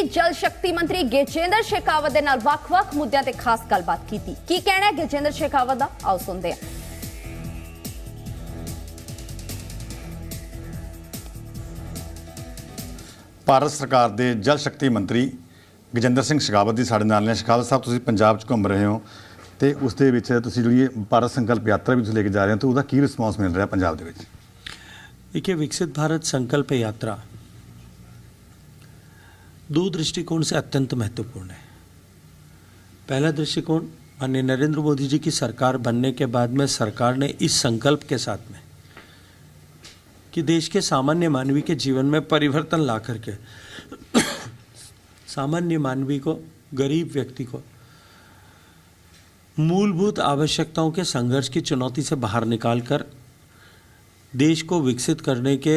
केंद्रीय जल शक्ति मंत्री गजेंद्र शेखावत दे नाल ਵੱਖ-ਵੱਖ ਮੁੱਦਿਆਂ ਤੇ ਖਾਸ ਗੱਲਬਾਤ ਕੀਤੀ। ਕੀ ਕਹਿਣਾ ਹੈ गजेंद्र शेखावत ਦਾ, ਆਓ ਸੁਣਦੇ ਹਾਂ। ਭਾਰਤ ਸਰਕਾਰ ਦੇ ਜਲ ਸ਼ਕਤੀ ਮੰਤਰੀ ਗਜਿੰਦਰ ਸਿੰਘ ਸ਼ੇਖਾਵਤ ਦੀ ਸਾਡੇ ਨਾਲ ਨੇ। ਸ਼ੇਖਾਵਤ ਸਾਹਿਬ, ਤੁਸੀਂ ਪੰਜਾਬ 'ਚ ਘੁੰਮ ਰਹੇ ਹੋ ਤੇ ਉਸ ਦੇ ਵਿੱਚ ਤੁਸੀਂ ਜਿਹੜੀ ਭਾਰਤ संकल्प यात्रा भी ਤੁਸੀਂ ਲੈ ਕੇ ਜਾ ਰਹੇ ਹੋ, ਤਾਂ ਉਹਦਾ ਕੀ ਰਿਸਪੌਂਸ ਮਿਲ ਰਿਹਾ ਪੰਜਾਬ ਦੇ ਵਿੱਚ? देखिए, विकसित भारत संकल्प यात्रा दो दृष्टिकोण से अत्यंत महत्वपूर्ण है। पहला दृष्टिकोण, माननीय नरेंद्र मोदी जी की सरकार बनने के बाद में सरकार ने इस संकल्प के साथ में कि देश के सामान्य मानवी के जीवन में परिवर्तन ला करके सामान्य मानवी को, गरीब व्यक्ति को मूलभूत आवश्यकताओं के संघर्ष की चुनौती से बाहर निकालकर देश को विकसित करने के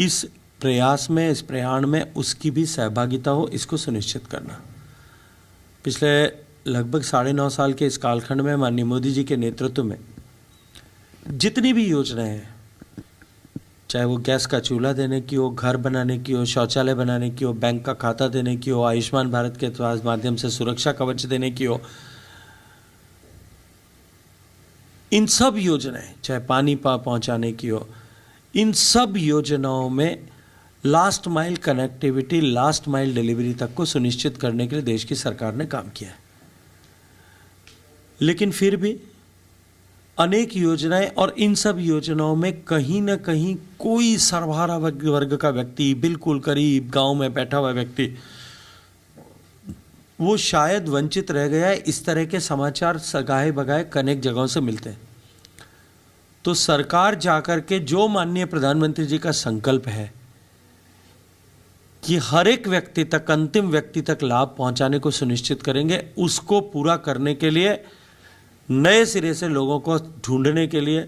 इस प्रयास में, इस प्रयाण में उसकी भी सहभागिता हो, इसको सुनिश्चित करना। पिछले लगभग 9.5 साल के इस कालखंड में माननीय मोदी जी के नेतृत्व में जितनी भी योजनाएं हैं, चाहे वो गैस का चूल्हा देने की हो, घर बनाने की हो, शौचालय बनाने की हो, बैंक का खाता देने की हो, आयुष्मान भारत के माध्यम से सुरक्षा कवच देने की हो, इन सब योजनाएं, चाहे पानी पहुंचाने की हो, इन सब योजनाओं में last mile connectivity, last mile delivery तक को सुनिश्चित करने के लिए देश की सरकार ने काम किया है। लेकिन फिर भी अनेक योजनाएं, और इन सब योजनाओं में कहीं ना कहीं कोई सर्वहारा वर्ग का व्यक्ति, बिल्कुल करीब गांव में बैठा हुआ व्यक्ति, वो शायद वंचित रह गया है। इस तरह के समाचार सगाए बगाए अनेक जगहों से मिलते हैं। तो सरकार जाकर के जो माननीय प्रधानमंत्री जी का संकल्प है कि हर एक व्यक्ति तक, अंतिम व्यक्ति तक लाभ पहुंचाने को सुनिश्चित करेंगे, उसको पूरा करने के लिए नए सिरे से लोगों को ढूंढने के लिए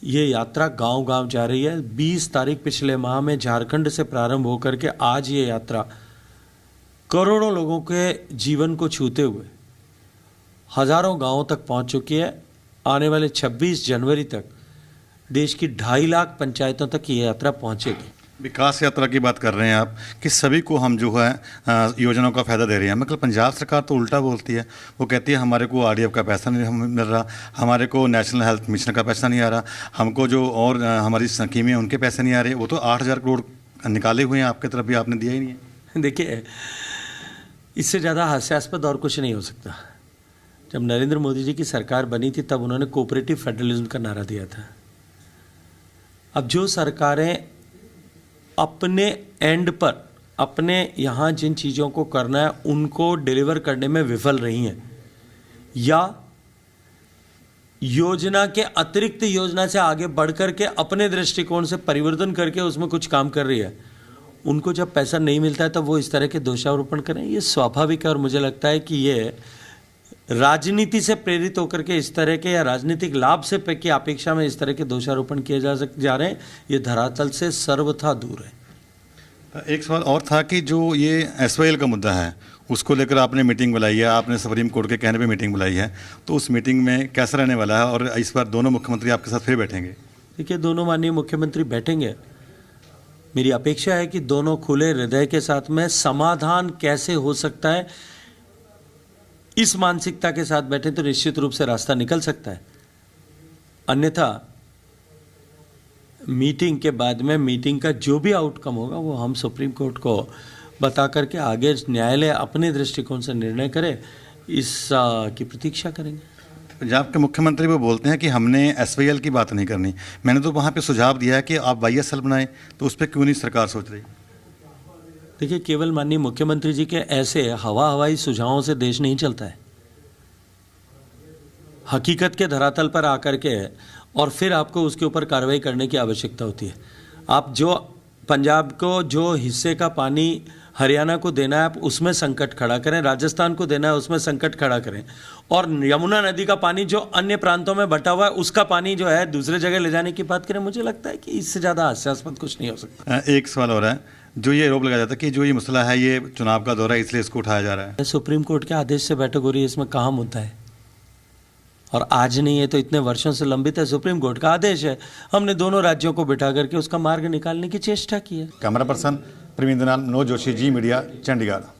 ये यात्रा गांव-गांव जा रही है। 20 तारीख पिछले माह में झारखंड से प्रारंभ होकर के आज ये यात्रा करोड़ों लोगों के जीवन को छूते हुए हजारों गांवों तक पहुंच चुकी है। आने वाले 26 जनवरी तक देश की 2.5 लाख पंचायतों तक ये यात्रा पहुंचेगी। विकास यात्रा की बात कर रहे हैं आप कि सभी को हम जो है योजनाओं का फ़ायदा दे रहे हैं, मतलब पंजाब सरकार तो उल्टा बोलती है। वो कहती है हमारे को आरडीएफ का पैसा नहीं मिल रहा, हमारे को नेशनल हेल्थ मिशन का पैसा नहीं आ रहा, हमको जो और हमारी स्कीमें उनके पैसे नहीं आ रहे। वो तो 8,000 करोड़ निकाले हुए हैं, आपकी तरफ भी आपने दिया ही नहीं है। देखिए, इससे ज़्यादा हास्यास्पद और कुछ नहीं हो सकता। जब नरेंद्र मोदी जी की सरकार बनी थी तब उन्होंने कोऑपरेटिव फेडरलिज्म का नारा दिया था। अब जो सरकारें अपने एंड पर, अपने यहाँ जिन चीज़ों को करना है उनको डिलीवर करने में विफल रही हैं, या योजना के अतिरिक्त योजना से आगे बढ़ कर के अपने दृष्टिकोण से परिवर्तन करके उसमें कुछ काम कर रही है, उनको जब पैसा नहीं मिलता है तब वो इस तरह के दोषारोपण करें, ये स्वाभाविक है। और मुझे लगता है कि ये राजनीति से प्रेरित होकर के इस तरह के, या राजनीतिक लाभ से की अपेक्षा में इस तरह के दोषारोपण किए जा रहे हैं, ये धरातल से सर्वथा दूर है। एक सवाल और था कि जो ये एसवाईएल का मुद्दा है उसको लेकर आपने मीटिंग बुलाई है, आपने सुप्रीम कोर्ट के कहने पे मीटिंग बुलाई है, तो उस मीटिंग में कैसा रहने वाला है और इस बार दोनों मुख्यमंत्री आपके साथ फिर बैठेंगे? देखिए, दोनों माननीय मुख्यमंत्री बैठेंगे। मेरी अपेक्षा है कि दोनों खुले हृदय के साथ में समाधान कैसे हो सकता है, इस मानसिकता के साथ बैठे तो निश्चित रूप से रास्ता निकल सकता है। अन्यथा मीटिंग के बाद में, मीटिंग का जो भी आउटकम होगा वो हम सुप्रीम कोर्ट को बता करके आगे न्यायालय अपने दृष्टिकोण से निर्णय करे, इस की प्रतीक्षा करेंगे। पंजाब के मुख्यमंत्री वो बोलते हैं कि हमने एसवाईएल की बात नहीं करनी। मैंने तो वहाँ पे सुझाव दिया है कि आप वाईएसएल बनाएं, तो उस पर क्यों नहीं सरकार सोच रही? देखिए, केवल माननीय मुख्यमंत्री जी के ऐसे हवाई सुझावों से देश नहीं चलता है। हकीकत के धरातल पर आकर के और फिर आपको उसके ऊपर कार्रवाई करने की आवश्यकता होती है। आप जो पंजाब को जो हिस्से का पानी हरियाणा को देना है, आप उसमें संकट खड़ा करें, राजस्थान को देना है उसमें संकट खड़ा करें, और यमुना नदी का पानी जो अन्य प्रांतों में बटा हुआ है उसका पानी जो है दूसरे जगह ले जाने की बात करें। मुझे लगता है कि इससे ज़्यादा हास्यास्पद कुछ नहीं हो सकता। एक सवाल और है, जो ये आरोप लगाया जाता है कि जो ये मसला है ये चुनाव का दौरा है इसलिए इसको उठाया जा रहा है। सुप्रीम कोर्ट के आदेश से बैठक हो रही है, इसमें कहाँ मुद्दा है? और आज नहीं है तो इतने वर्षों से लंबित है, सुप्रीम कोर्ट का आदेश है। हमने दोनों राज्यों को बिठा करके उसका मार्ग निकालने की चेष्टा की है। कैमरा पर्सन ਪ੍ਰਵੀਨ ਦੇ ਨਾਲ ਮਨੋਜ ਜੋਸ਼ੀ, ਜੀ ਮੀਡੀਆ, ਚੰਡੀਗੜ੍ਹ।